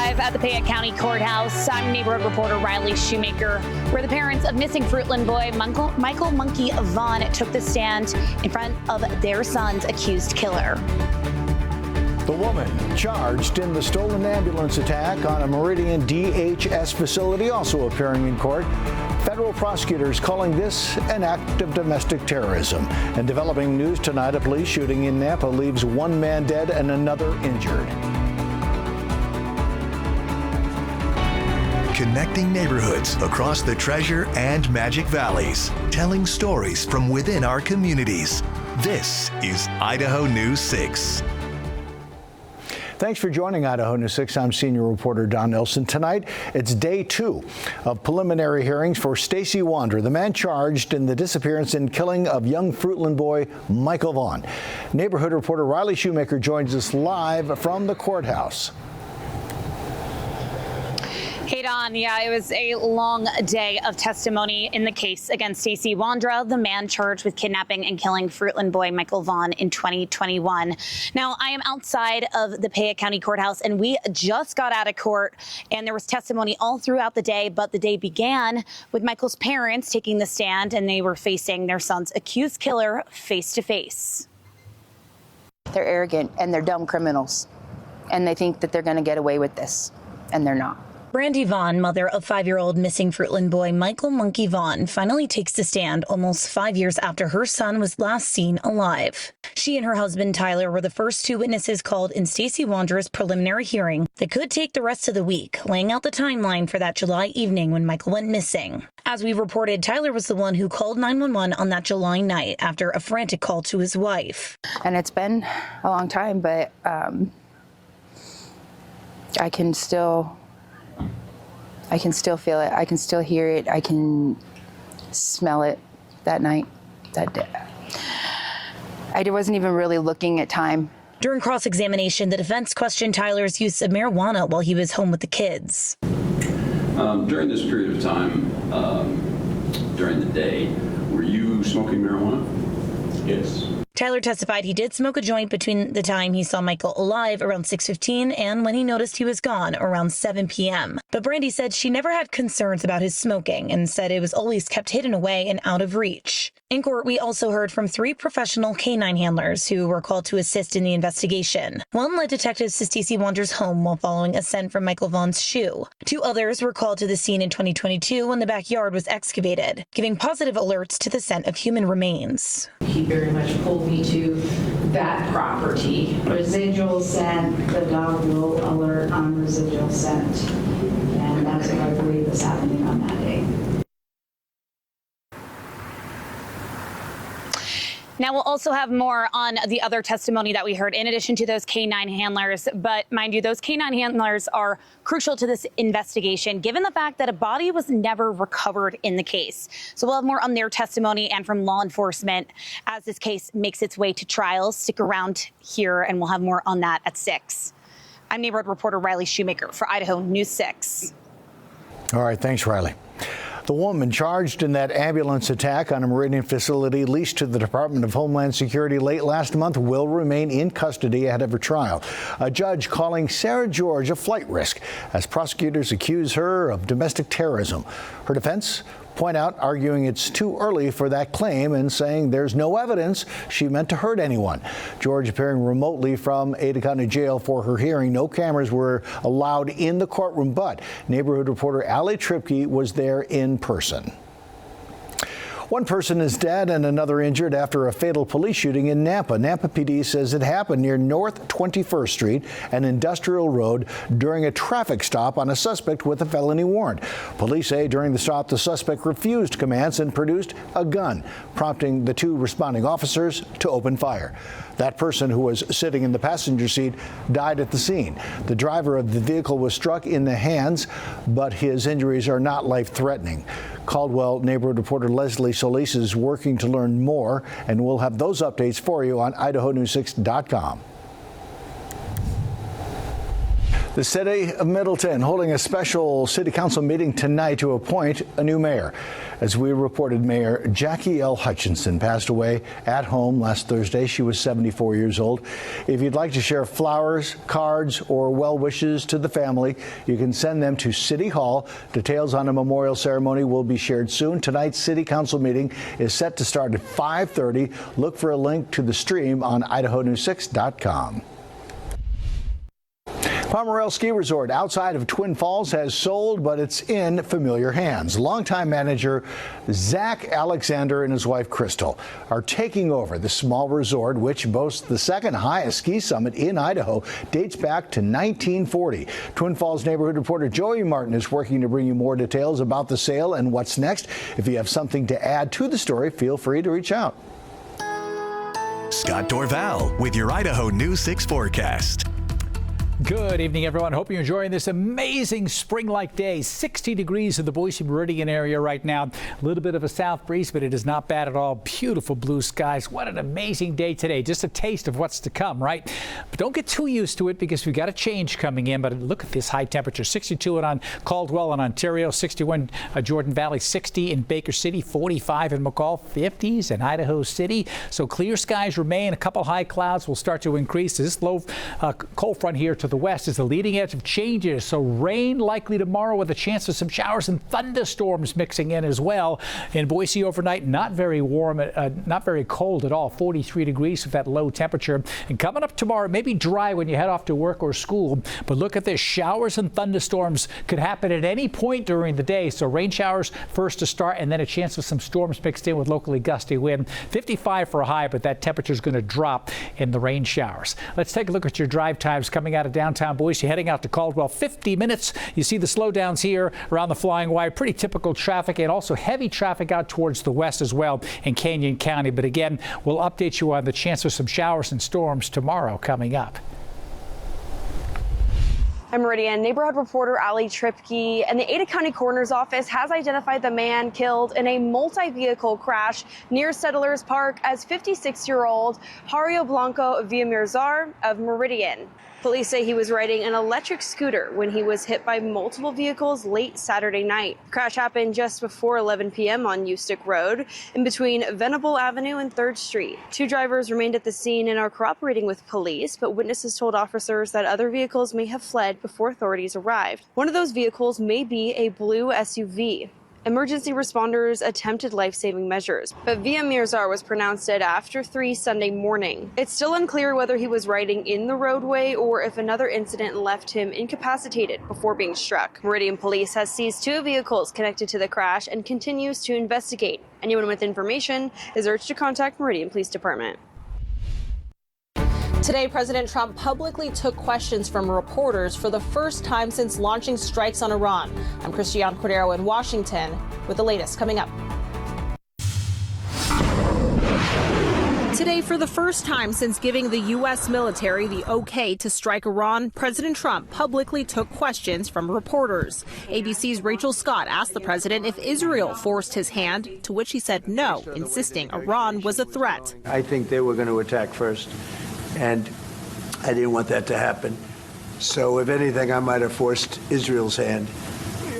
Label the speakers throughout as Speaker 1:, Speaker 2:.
Speaker 1: live at the Fayette County Courthouse. I'm neighborhood reporter Riley Shoemaker, where the parents of missing Fruitland boy Michael Monkey Vaughn took the stand in front of their son's accused killer.
Speaker 2: The woman charged in the stolen ambulance attack on a Meridian DHS facility also appearing in court. Federal prosecutors calling this an act of domestic terrorism. And developing news tonight, a police shooting in Nampa leaves one man dead and another injured.
Speaker 3: Connecting neighborhoods across the Treasure and Magic Valleys, telling stories from within our communities. This is Idaho News 6.
Speaker 2: Thanks for joining Idaho News 6. I'm senior reporter Don Nelson. Tonight, it's day 2 of preliminary hearings for Stacy Wander, the man charged in the disappearance and killing of young Fruitland boy Michael Vaughn. Neighborhood reporter Riley Shoemaker joins us live from the courthouse.
Speaker 1: Hey, Don. Yeah, it was a long day of testimony in the case against Stacy Wander, the man charged with kidnapping and killing Fruitland boy Michael Vaughn in 2021. Now, I am outside of the Fayette County Courthouse, and we just got out of court, and there was testimony all throughout the day, but the day began with Michael's parents taking the stand, and they were facing their son's accused killer face to face.
Speaker 4: They're arrogant, and they're dumb criminals, and they think that they're going to get away with this, and they're not.
Speaker 1: Brandy Vaughn, mother of 5-year-old missing Fruitland boy Michael Monkey Vaughn, finally takes the stand almost 5 years after her son was last seen alive. She and her husband Tyler were the first 2 witnesses called in Stacy Wander's preliminary hearing that could take the rest of the week, laying out the timeline for that July evening when Michael went missing. As we reported, Tyler was the one who called 911 on that July night after a frantic call to his wife.
Speaker 4: And it's been a long time, but I can still feel it. I can still hear it. I can smell it that night, that day. I wasn't even really looking at time.
Speaker 1: During cross-examination, the defense questioned Tyler's use of marijuana while he was home with the kids.
Speaker 5: During this period of time, during the day, were you smoking marijuana? Yes.
Speaker 1: Tyler testified he did smoke a joint between the time he saw Michael alive around 6:15 and when he noticed he was gone around 7 p.m. But Brandy said she never had concerns about his smoking and said it was always kept hidden away and out of reach. In court, we also heard from 3 professional canine handlers who were called to assist in the investigation. One led detectives to Stacy Wander's home while following a scent from Michael Vaughn's shoe. 2 others were called to the scene in 2022 when the backyard was excavated, giving positive alerts to the scent of human remains.
Speaker 6: He very much pulled me to that property. Residual scent, the dog will alert on residual scent. And that's what I believe is happening on that day.
Speaker 1: Now, we'll also have more on the other testimony that we heard in addition to those canine handlers. But mind you, those canine handlers are crucial to this investigation, given the fact that a body was never recovered in the case. So we'll have more on their testimony and from law enforcement as this case makes its way to trial. Stick around here and we'll have more on that at 6. I'm neighborhood reporter Riley Shoemaker for Idaho News 6.
Speaker 2: All right, thanks, Riley. The woman charged in that ambulance attack on a Meridian facility leased to the Department of Homeland Security late last month will remain in custody ahead of her trial. A judge calling Sarah George a flight risk as prosecutors accuse her of domestic terrorism. Her defense point out arguing it's too early for that claim and saying there's no evidence she meant to hurt anyone. George appearing remotely from Ada County Jail for her hearing. No cameras were allowed in the courtroom, but neighborhood reporter Allie Tripke was there in person. One person is dead and another injured after a fatal police shooting in Nampa. Nampa PD says it happened near North 21st Street and Industrial Road during a traffic stop on a suspect with a felony warrant. Police say during the stop, the suspect refused commands and produced a gun, prompting the 2 responding officers to open fire. That person, who was sitting in the passenger seat, died at the scene. The driver of the vehicle was struck in the hands, but his injuries are not life-threatening. Caldwell neighborhood reporter Leslie Solis is working to learn more, and we'll have those updates for you on IdahoNews6.com. The city of Middleton holding a special city council meeting tonight to appoint a new mayor. As we reported, Mayor Jackie L. Hutchinson passed away at home last Thursday. She was 74 years old. If you'd like to share flowers, cards, or well wishes to the family, you can send them to City Hall. Details on a memorial ceremony will be shared soon. Tonight's city council meeting is set to start at 5:30. Look for a link to the stream on IdahoNews6.com. Pomerelle Ski Resort outside of Twin Falls has sold, but it's in familiar hands. Longtime manager Zach Alexander and his wife Crystal are taking over the small resort, which boasts the second highest ski summit in Idaho, dates back to 1940. Twin Falls neighborhood reporter Joey Martin is working to bring you more details about the sale and what's next. If you have something to add to the story, feel free to reach out.
Speaker 3: Scott Dorval with your Idaho News 6 forecast.
Speaker 7: Good evening, everyone. Hope you're enjoying this amazing spring-like day. 60 degrees in the Boise Meridian area right now. A little bit of a south breeze, but it is not bad at all. Beautiful blue skies. What an amazing day today. Just a taste of what's to come, right? But don't get too used to it because we've got a change coming in. But look at this high temperature. 62 on Caldwell in Ontario, 61 Jordan Valley, 60 in Baker City, 45 in McCall, 50s in Idaho City. So clear skies remain. A couple high clouds will start to increase. This low cold front here to the west is the leading edge of changes, so rain likely tomorrow with a chance of some showers and thunderstorms mixing in as well. In Boise overnight, not very warm, not very cold at all, 43 degrees with that low temperature. And coming up tomorrow, maybe dry when you head off to work or school, but look at this, showers and thunderstorms could happen at any point during the day. So rain showers first to start, and then a chance of some storms mixed in with locally gusty wind. 55 for a high, but that temperature is going to drop in the rain showers. Let's take a look at your drive times coming out of downtown Boise, heading out to Caldwell. 50 minutes. You see the slowdowns here around the Flying Y. Pretty typical traffic, and also heavy traffic out towards the west as well in Canyon County. But again, we'll update you on the chance of some showers and storms tomorrow coming up.
Speaker 8: I'm Meridian neighborhood reporter Ali Tripke, and the Ada County Coroner's Office has identified the man killed in a multi-vehicle crash near Settlers Park as 56-year-old Hario Blanco Villamirzar of Meridian. Police say he was riding an electric scooter when he was hit by multiple vehicles late Saturday night. The crash happened just before 11 p.m. on Ustick Road, in between Venable Avenue and 3rd Street. Two drivers remained at the scene and are cooperating with police, but witnesses told officers that other vehicles may have fled before authorities arrived. One of those vehicles may be a blue SUV. Emergency responders attempted life-saving measures, but Villamirzar was pronounced dead after 3 Sunday morning. It's still unclear whether he was riding in the roadway or if another incident left him incapacitated before being struck. Meridian Police has seized 2 vehicles connected to the crash and continues to investigate. Anyone with information is urged to contact Meridian Police Department.
Speaker 9: Today, President Trump publicly took questions from reporters for the first time since launching strikes on Iran. I'm Christiane Cordero in Washington with the latest coming up. Today, for the first time since giving the U.S. military the okay to strike Iran, President Trump publicly took questions from reporters. ABC's Rachel Scott asked the president if Israel forced his hand, to which he said no, insisting Iran was a threat.
Speaker 10: I think they were going to attack first, and I didn't want that to happen. So if anything, I might have forced Israel's hand.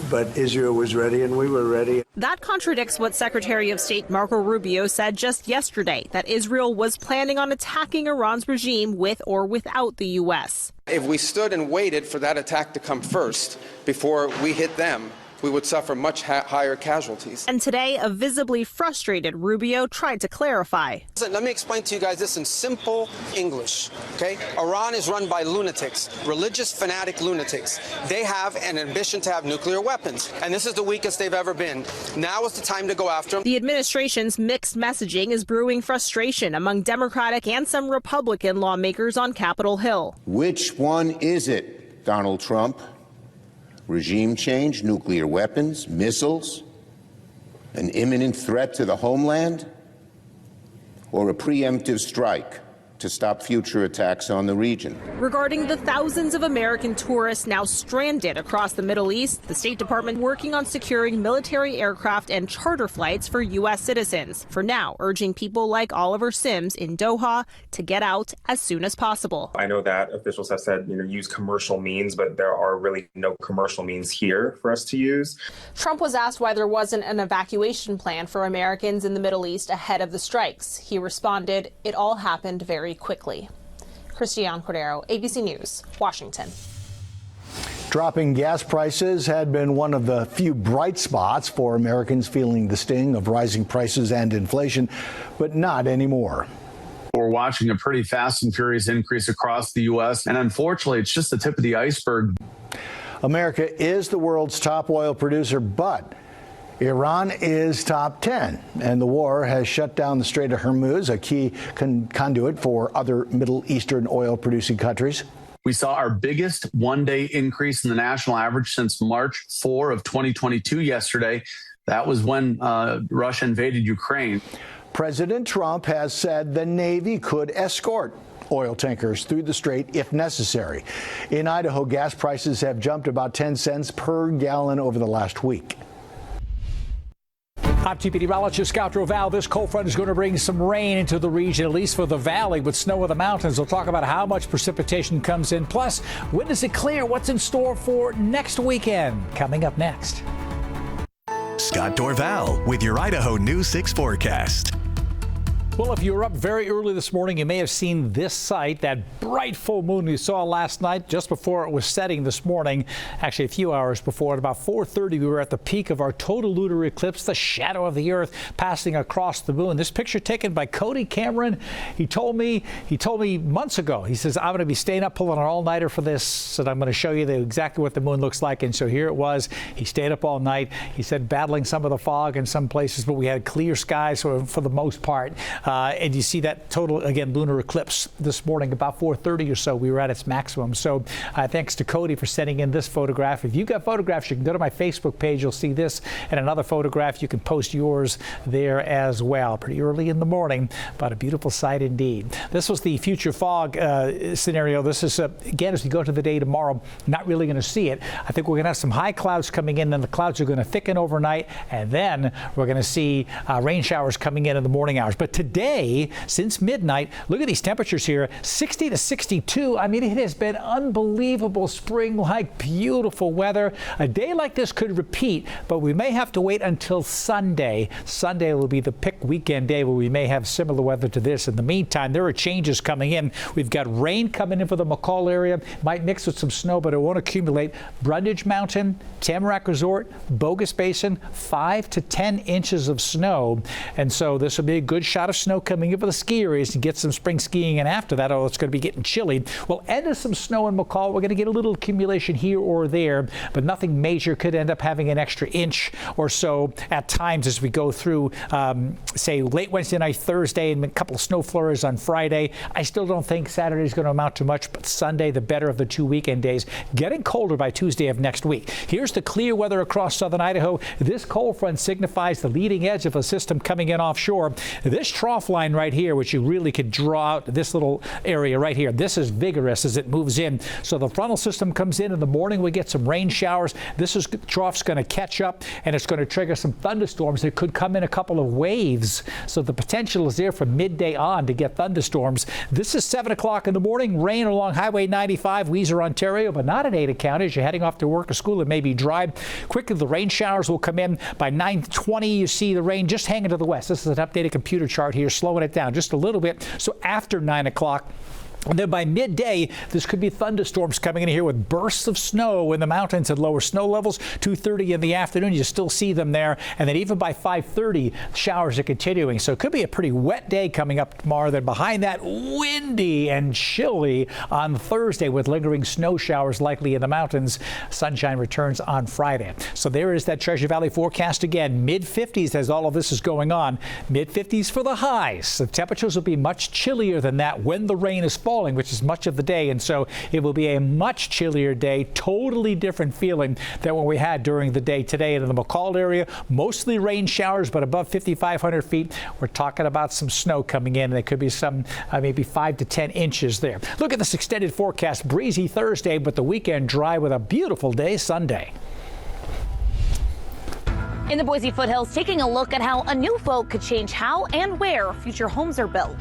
Speaker 10: But Israel was ready and we were ready.
Speaker 9: That contradicts what Secretary of State Marco Rubio said just yesterday, that Israel was planning on attacking Iran's regime with or without the U.S.
Speaker 11: If we stood and waited for that attack to come first before we hit them, we would suffer much higher casualties.
Speaker 9: And today, a visibly frustrated Rubio tried to clarify.
Speaker 11: Listen, let me explain to you guys this in simple English, okay? Iran is run by lunatics, religious fanatic lunatics. They have an ambition to have nuclear weapons, and this is the weakest they've ever been. Now is the time to go after them.
Speaker 9: The administration's mixed messaging is brewing frustration among Democratic and some Republican lawmakers on Capitol Hill.
Speaker 12: Which one is it, Donald Trump? Regime change, nuclear weapons, missiles, an imminent threat to the homeland, or a preemptive strike? to stop future attacks on the region.
Speaker 9: Regarding the thousands of American tourists now stranded across the Middle East, the State Department working on securing military aircraft and charter flights for U.S. citizens. For now, urging people like Oliver Sims in Doha to get out as soon as possible.
Speaker 13: I know that officials have said, use commercial means, but there are really no commercial means here for us to use.
Speaker 9: Trump was asked why there wasn't an evacuation plan for Americans in the Middle East ahead of the strikes. He responded, "It all happened very quickly." Christiane Cordero, ABC News, Washington.
Speaker 2: Dropping gas prices had been one of the few bright spots for Americans feeling the sting of rising prices and inflation, but not anymore.
Speaker 14: We're watching a pretty fast and furious increase across the U.S., and unfortunately, it's just the tip of the iceberg.
Speaker 2: America is the world's top oil producer, but Iran is top 10, and the war has shut down the Strait of Hormuz, a key conduit for other Middle Eastern oil-producing countries.
Speaker 14: We saw our biggest one-day increase in the national average since March 4 of 2022 yesterday. That was when Russia invaded Ukraine.
Speaker 2: President Trump has said the Navy could escort oil tankers through the strait if necessary. In Idaho, gas prices have jumped about 10 cents per gallon over the last week.
Speaker 7: I'm TPD meteorologist Scott Roval. This cold front is going to bring some rain into the region, at least for the valley, with snow in the mountains. We'll talk about how much precipitation comes in. Plus, when does it clear? What's in store for next weekend? Coming up next.
Speaker 3: Scott Dorval with your Idaho News 6 forecast.
Speaker 7: Well, if you were up very early this morning, you may have seen this sight, that bright full moon we saw last night just before it was setting this morning. Actually, a few hours before, at about 4:30, we were at the peak of our total lunar eclipse, the shadow of the Earth passing across the moon. This picture taken by Cody Cameron. He told me months ago, he says, I'm going to be staying up pulling an all-nighter for this, and I'm going to show you exactly what the moon looks like. And so here it was. He stayed up all night. He said battling some of the fog in some places, but we had clear skies for the most part. And you see that total, again, lunar eclipse this morning, about 4:30 or so, we were at its maximum. So thanks to Cody for sending in this photograph. If you've got photographs, you can go to my Facebook page. You'll see this and another photograph. You can post yours there as well. Pretty early in the morning, but a beautiful sight indeed. This was the future fog scenario. This is, again, as we go to the day tomorrow, not really going to see it. I think we're going to have some high clouds coming in, and the clouds are going to thicken overnight, and then we're going to see rain showers coming in the morning hours. But today, since midnight, look at these temperatures here, 60 to 62. I mean, it has been unbelievable spring-like, beautiful weather. A day like this could repeat, but we may have to wait until Sunday. Sunday will be the pick weekend day where we may have similar weather to this. In the meantime, there are changes coming in. We've got rain coming in for the McCall area. Might mix with some snow, but it won't accumulate. Brundage Mountain, Tamarack Resort, Bogus Basin, 5 to 10 inches of snow. And so this will be a good shot of snow coming in for the ski areas and get some spring skiing. And after that, it's going to be getting chilly. We'll end with some snow in McCall. We're going to get a little accumulation here or there, but nothing major. Could end up having an extra inch or so at times as we go through, say, late Wednesday night, Thursday, and a couple of snow flurries on Friday. I still don't think Saturday is going to amount to much, but Sunday, the better of the two weekend days. Getting colder by Tuesday of next week. Here's the clear weather across southern Idaho. This cold front signifies the leading edge of a system coming in offshore. This trough line right here, which you really could draw out this little area right here. This is vigorous as it moves in. So the frontal system comes in the morning. We get some rain showers. This trough's going to catch up, and it's going to trigger some thunderstorms. It could come in a couple of waves. So the potential is there from midday on to get thunderstorms. This is 7 o'clock in the morning. Rain along Highway 95, Weiser, Ontario, but not in Ada County. As you're heading off to work or school, it may be dry. Quickly, the rain showers will come in by 9:20. You see the rain just hanging to the west. This is an updated computer chart here, slowing it down just a little bit. So after 9 o'clock, and then by midday, this could be thunderstorms coming in here with bursts of snow in the mountains at lower snow levels. 2:30 in the afternoon, you still see them there. And then even by 5:30, showers are continuing. So it could be a pretty wet day coming up tomorrow. Then behind that, windy and chilly on Thursday with lingering snow showers likely in the mountains. Sunshine returns on Friday. So there is that Treasure Valley forecast again. Mid-50s as all of this is going on. Mid-50s for the highs. The temperatures will be much chillier than that when the rain is falling. falling, which is much of the day, and so it will be a much chillier day, totally different feeling than what we had during the day today. And in the McCall area, mostly rain showers, but above 5,500 feet, we're talking about some snow coming in, and there could be some maybe 5 to 10 inches there. Look at this extended forecast. Breezy Thursday, but the weekend dry with a beautiful day Sunday.
Speaker 15: In the Boise foothills, taking a look at how a new vote could change how and where future homes are built.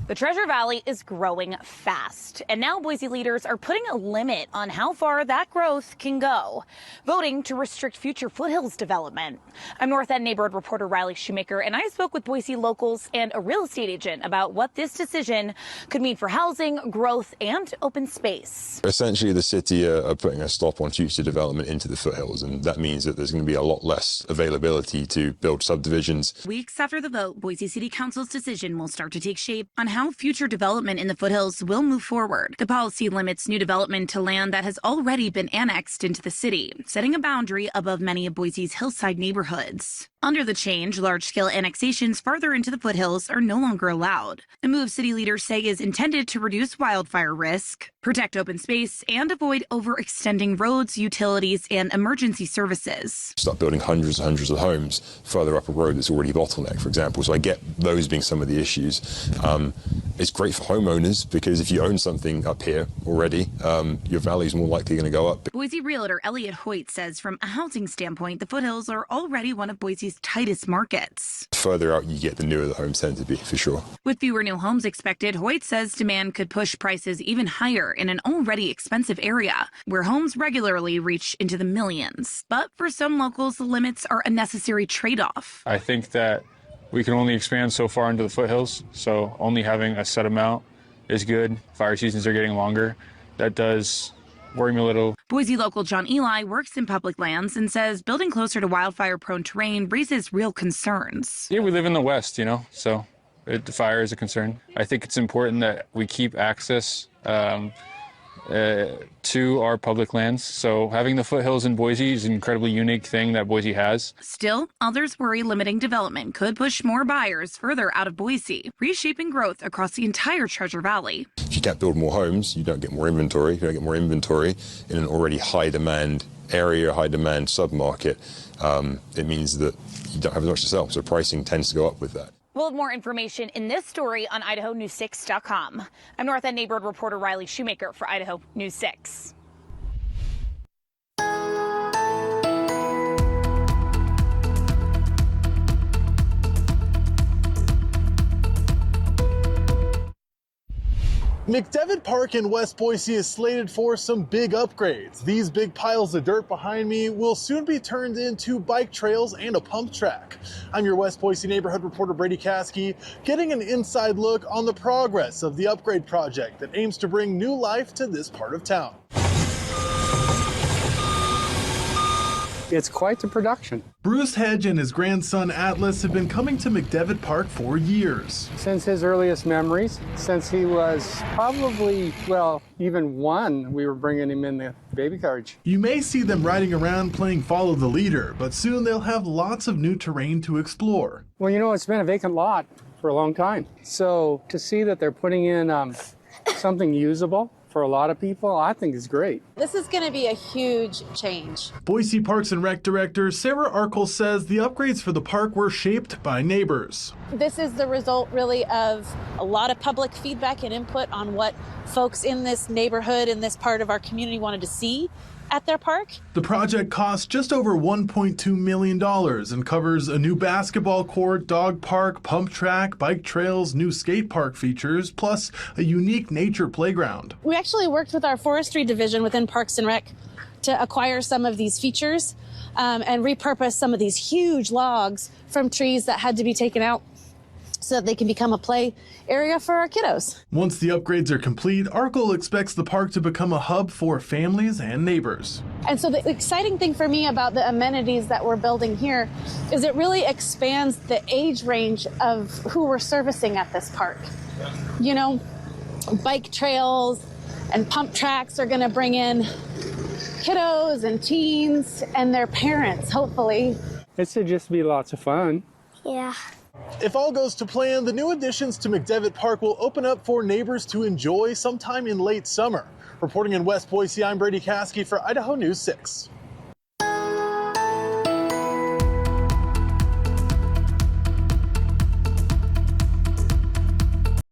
Speaker 15: The Treasure Valley is growing fast, and now Boise leaders are putting a limit on how far that growth can go, voting to restrict future foothills development. I'm North End neighborhood reporter Riley Shoemaker, and I spoke with Boise locals and a real estate agent about what this decision could mean for housing, growth, and open space.
Speaker 16: Essentially, the city are putting a stop on future development into the foothills, and that means that there's going to be a lot less availability to build subdivisions.
Speaker 1: Weeks after the vote, Boise City Council's decision will start to take shape on how future development in the foothills will move forward. The policy limits new development to land that has already been annexed into the city, setting a boundary above many of Boise's hillside neighborhoods. Under the change, large-scale annexations farther into the foothills are no longer allowed. A move city leaders say is intended to reduce wildfire risk, protect open space, and avoid overextending roads, utilities, and emergency services.
Speaker 16: Start building hundreds and hundreds of homes further up a road that's already bottlenecked, for example. So I get those being some of the issues. It's great for homeowners because if you own something up here already, your value is more likely going to go up.
Speaker 1: Boise realtor Elliot Hoyt says from a housing standpoint, the foothills are already one of Boise's tightest markets.
Speaker 16: The further out you get, the newer the homes tend to be, for sure.
Speaker 1: With fewer new homes expected, Hoyt says demand could push prices even higher in an already expensive area, where homes regularly reach into the millions. But for some locals, the limits are a necessary trade-off.
Speaker 17: I think that we can only expand so far into the foothills, so only having a set amount is good. Fire seasons are getting longer. That does worry me a little.
Speaker 1: Boise local John Eli works in public lands and says building closer to wildfire-prone terrain raises real concerns.
Speaker 17: Yeah, we live in the West, so the fire is a concern. I think it's important that we keep access to our public lands. So having the foothills in Boise is an incredibly unique thing that Boise has.
Speaker 1: Still, others worry limiting development could push more buyers further out of Boise, reshaping growth across the entire Treasure Valley.
Speaker 16: If you can't build more homes, you don't get more inventory. If you don't get more inventory in an already high demand area, high demand submarket, it means that you don't have as much to sell. So pricing tends to go up with that.
Speaker 15: We'll have more information in this story on IdahoNews6.com. I'm North End neighborhood reporter Riley Shoemaker for Idaho News 6.
Speaker 18: McDevitt Park in West Boise is slated for some big upgrades. These big piles of dirt behind me will soon be turned into bike trails and a pump track. I'm your West Boise neighborhood reporter Brady Caskey, getting an inside look on the progress of the upgrade project that aims to bring new life to this part of town.
Speaker 19: It's quite the production.
Speaker 18: Bruce Hedge and his grandson Atlas have been coming to McDevitt Park for years.
Speaker 19: Since his earliest memories, since he was probably, even one, we were bringing him in the baby carriage.
Speaker 18: You may see them riding around playing follow the leader, but soon they'll have lots of new terrain to explore.
Speaker 19: Well, it's been a vacant lot for a long time. So to see that they're putting in something usable for a lot of people, I think is great.
Speaker 20: This is going to be a huge change.
Speaker 18: Boise Parks and Rec Director Sarah Arkle says the upgrades for the park were shaped by neighbors.
Speaker 20: This is the result really of a lot of public feedback and input on what folks in this neighborhood, in this part of our community wanted to see at their park.
Speaker 18: The project costs just over $1.2 million and covers a new basketball court, dog park, pump track, bike trails, new skate park features, plus a unique nature playground.
Speaker 20: We actually worked with our forestry division within Parks and Rec to acquire some of these features and repurpose some of these huge logs from trees that had to be taken out so that they can become a play area for our kiddos.
Speaker 18: Once the upgrades are complete, Arkle expects the park to become a hub for families and neighbors.
Speaker 20: And so the exciting thing for me about the amenities that we're building here is it really expands the age range of who we're servicing at this park. Bike trails and pump tracks are going to bring in kiddos and teens and their parents, hopefully.
Speaker 19: It should just be lots of fun.
Speaker 20: Yeah.
Speaker 18: If all goes to plan, the new additions to McDevitt Park will open up for neighbors to enjoy sometime in late summer. Reporting in West Boise, I'm Brady Caskey for Idaho News 6.